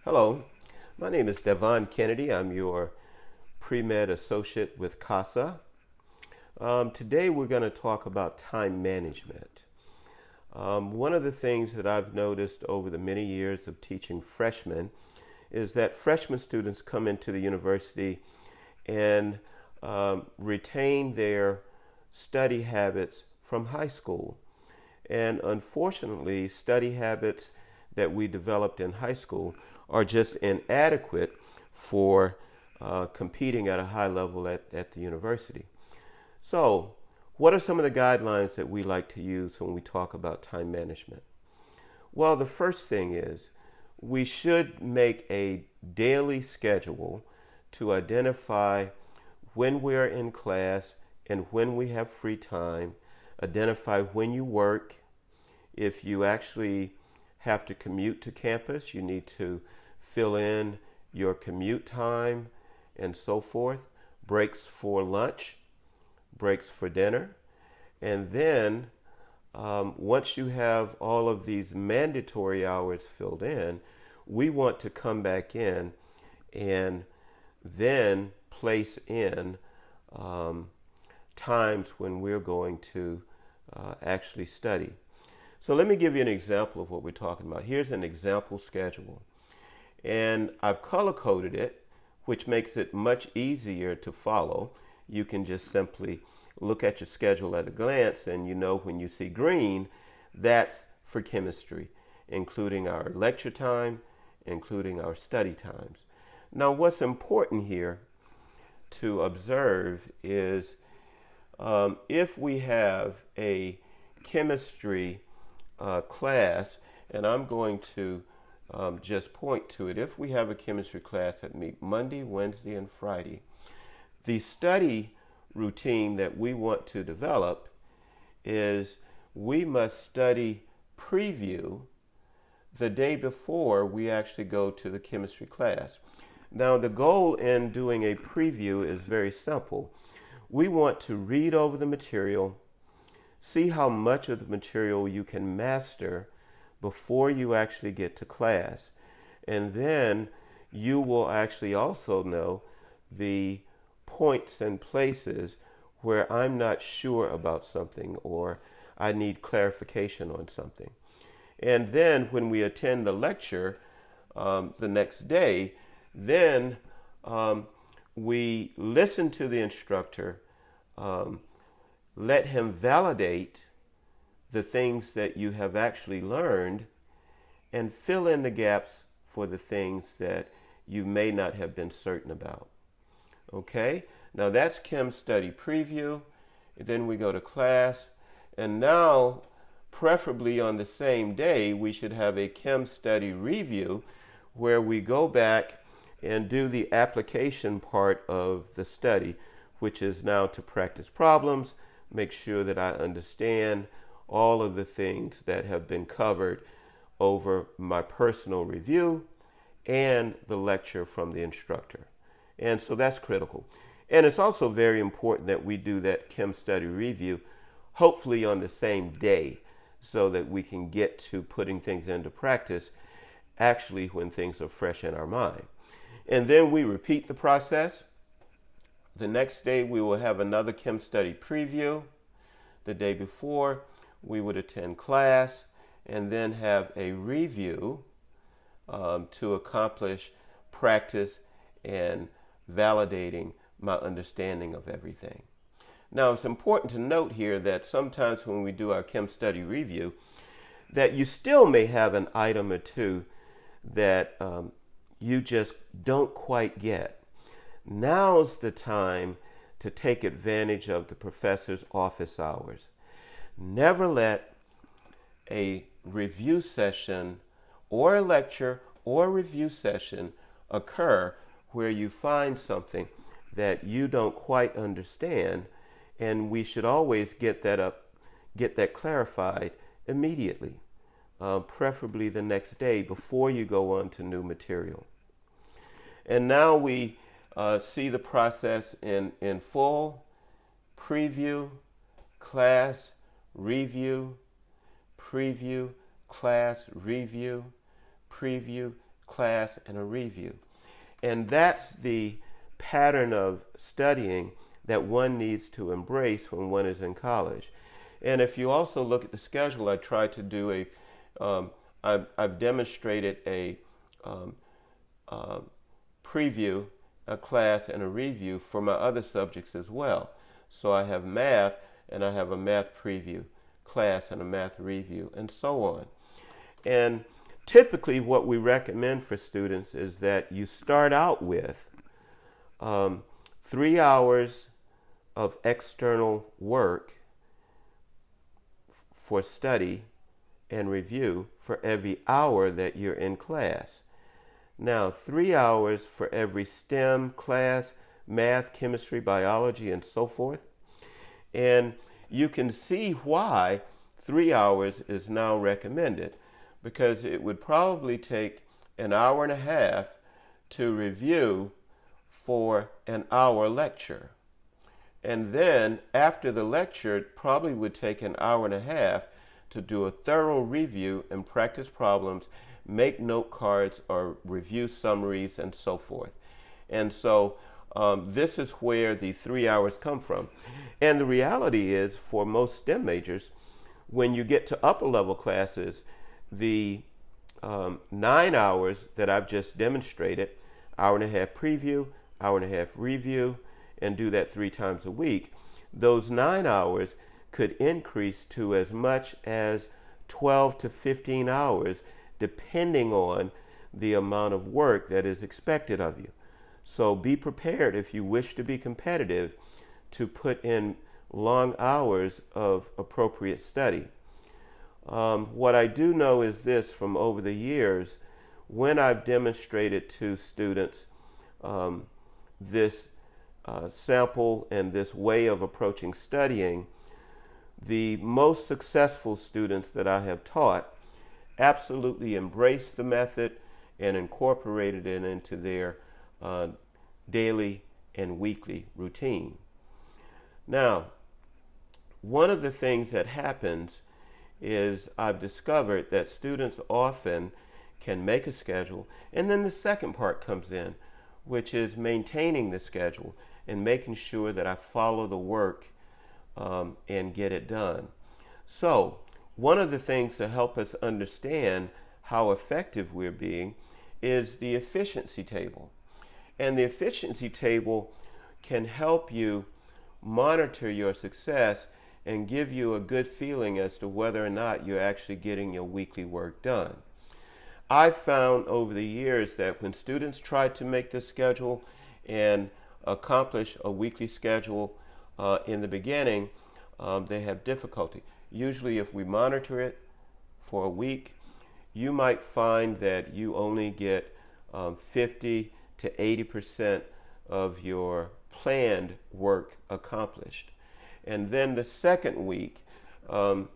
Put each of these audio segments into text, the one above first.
Hello, my name is Devon Kennedy. I'm your pre-med associate with CASA. Today we're going to talk about time management. One of the things that I've noticed over the many years of teaching freshmen is that freshman students come into the university and retain their study habits from high school. And unfortunately, study habits that we developed in high school are just inadequate for competing at a high level at the university. So, what are some of the guidelines that we like to use when we talk about time management? Well, the first thing is we should make a daily schedule to identify when we're in class and when we have free time, identify when you work. If you actually have to commute to campus, you need to fill in your commute time and so forth, breaks for lunch, breaks for dinner. And then once you have all of these mandatory hours filled in, we want to come back in and then place in um, times when we're going to actually study. So let me give you an example of what we're talking about. Here's an example schedule. And I've color coded it, which makes it much easier to follow. You can just simply look at your schedule at a glance and you know when you see green, that's for chemistry, including our lecture time, including our study times. Now, what's important here to observe is if we have a chemistry class, and I'm going to just point to it. If we have a chemistry class that meet Monday, Wednesday, and Friday, the study routine that we want to develop is we must study preview the day before we actually go to the chemistry class. Now, the goal in doing a preview is very simple. We want to read over the material, see how much of the material you can master before you actually get to class. And then you will actually also know the points and places where I'm not sure about something or I need clarification on something. And then when we attend the lecture the next day, then we listen to the instructor, um, let him validate the things that you have actually learned and fill in the gaps for the things that you may not have been certain about. Okay, now that's Chem Study Preview. Then we go to class, and now, preferably on the same day, we should have a Chem Study Review where we go back and do the application part of the study, which is now to practice problems, make sure that I understand all of the things that have been covered over my personal review and the lecture from the instructor. And so that's critical. And it's also very important that we do that Chem Study Review, hopefully on the same day, so that we can get to putting things into practice actually when things are fresh in our mind. And then we repeat the process. The next day we will have another Chem Study Preview. The day before we would attend class and then have a review to accomplish practice and validating my understanding of everything. Now, it's important to note here that sometimes when we do our Chem Study Review, that you still may have an item or two that you just don't quite get. Now's the time to take advantage of the professor's office hours. Never let a review session or a lecture or review session occur where you find something that you don't quite understand, and we should always get that clarified immediately, preferably the next day before you go on to new material. And now we see the process in full: preview, class, review, preview, class, review, preview, class. class, and a review. And that's the pattern of studying that one needs to embrace when one is in college. And if you also look at the schedule, I try to do I've demonstrated a preview, a class, and a review for my other subjects as well. So I have math, and I have a math preview class and a math review, and so on. And typically what we recommend for students is that you start out with 3 hours of external work for study and review for every hour that you're in class. Now, 3 hours for every STEM class, math, chemistry, biology, and so forth. And you can see why 3 hours is now recommended, because it would probably take an hour and a half to review for an hour lecture. And then after the lecture, it probably would take an hour and a half to do a thorough review and practice problems, make note cards or review summaries, and so forth. And so this is where the 3 hours come from. And the reality is, for most STEM majors, when you get to upper level classes, the 9 hours that I've just demonstrated, hour and a half preview, hour and a half review, and do that 3 times a week, those 9 hours could increase to as much as 12 to 15 hours, depending on the amount of work that is expected of you. So be prepared, if you wish to be competitive, to put in long hours of appropriate study. What I do know is this from over the years, when I've demonstrated to students this sample and this way of approaching studying, the most successful students that I have taught absolutely embraced the method and incorporated it into their daily and weekly routine. Now, one of the things that happens is I've discovered that students often can make a schedule, and then the second part comes in, which is maintaining the schedule and making sure that I follow the work and get it done. So one of the things to help us understand how effective we're being is the efficiency table. And the efficiency table can help you monitor your success and give you a good feeling as to whether or not you're actually getting your weekly work done. I've found over the years that when students try to make this schedule and accomplish a weekly schedule in the beginning, they have difficulty. Usually if we monitor it for a week, you might find that you only get 50 to 80% of your planned work accomplished. And then the second week,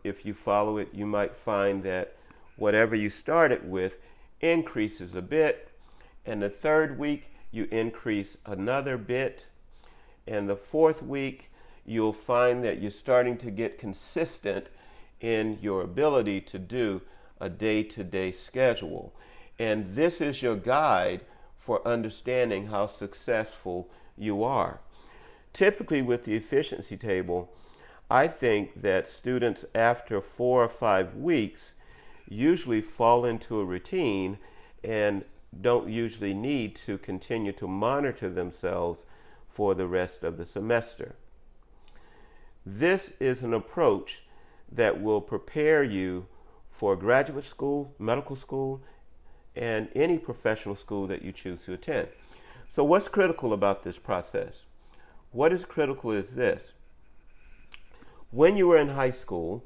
if you follow it, you might find that whatever you started with increases a bit. And the third week, you increase another bit. And the fourth week, you'll find that you're starting to get consistent in your ability to do a day-to-day schedule. And this is your guide for understanding how successful you are. Typically with the efficiency table, I think that students after 4 or 5 weeks usually fall into a routine and don't usually need to continue to monitor themselves for the rest of the semester. This is an approach that will prepare you for graduate school, medical school, and any professional school that you choose to attend. So what's critical about this process? What is critical is this. When you were in high school,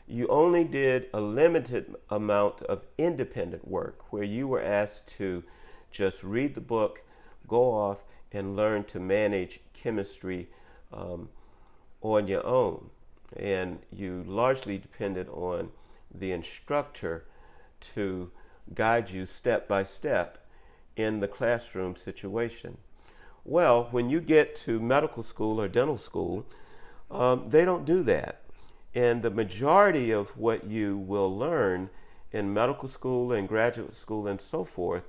you only did a limited amount of independent work where you were asked to just read the book, go off, and learn to manage chemistry on your own. And you largely depended on the instructor to guide you step by step in the classroom situation. Well, when you get to medical school or dental school, they don't do that. And the majority of what you will learn in medical school and graduate school and so forth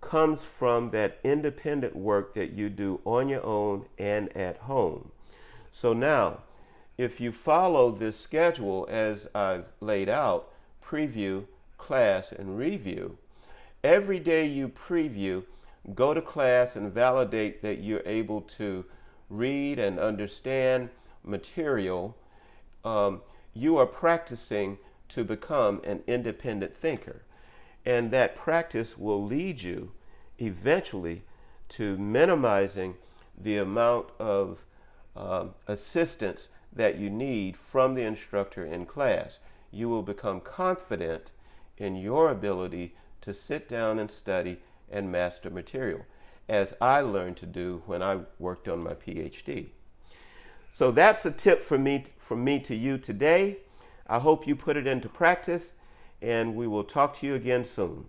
comes from that independent work that you do on your own and at home. So now, if you follow this schedule as I've laid out, preview, class, and review, every day you preview, go to class and validate that you're able to read and understand material. You are practicing to become an independent thinker. And that practice will lead you eventually to minimizing the amount of assistance that you need from the instructor in class. You will become confident in your ability to sit down and study and master material, as I learned to do when I worked on my PhD. So that's a tip from me to you today. I hope you put it into practice, and we will talk to you again soon.